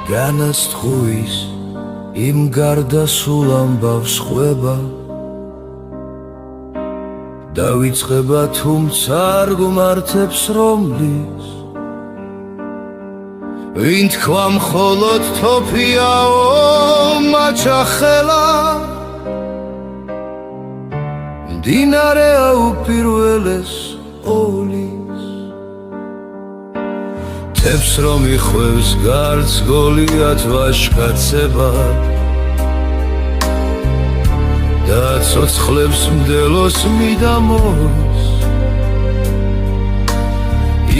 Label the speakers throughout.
Speaker 1: განასთხოვის იმ გარდასულ ამბავს ხვება დავიწყება თუმცა არ გუმართებს რომლის ვინ თქვა მხოლოდ თოფიაო მაჩახელა მდინარეა უპირველეს ოლის თებს რომ იხვევს გარს გოლიათ ვაშკაცებად და ცოცხლებს მდელოს მიდამოს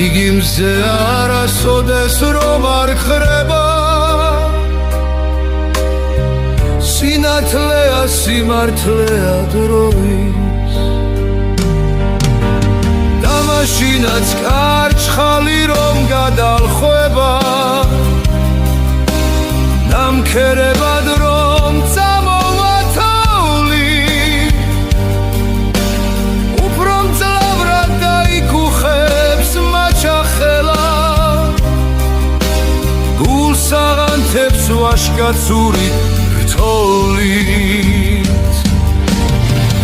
Speaker 1: იგი მზე არასოდეს რომ არ ხრება სინათლეა სიმართლეა დროის და მაშინაც კარჩხალი რომ გადალხვება ნამქერებად რომ წამოვა თოვლი უფრო მძლავრად დაიკუხებს მაჩახელა გულს აღანთებს ვაშკაცური რთოლით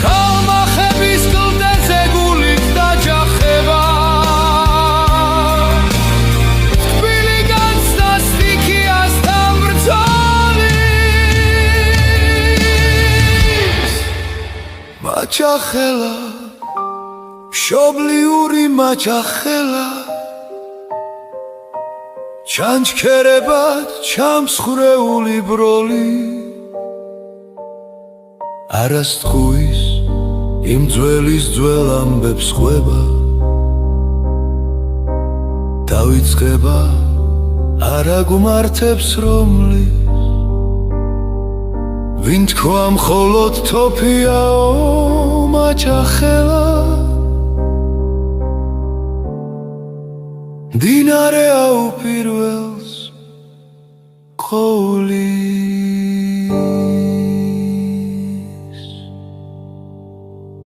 Speaker 1: ქალმახების კლდეზე გულით დაჯახება თბილი განცდა სტიქიასთან ბრძოლის მაჩახელა მშობლიური მაჩახელა ჩანჩქერებად ჩამსხვრეული ბროლი არასთხოვის იმ ძველის ძველ ამბებს ხვება დავიწყება არა გუმართებს რომლის ვინ თქვა მხოლოდ თოფიაო მაჩახელა მდინარეა უპირველს ყოვლის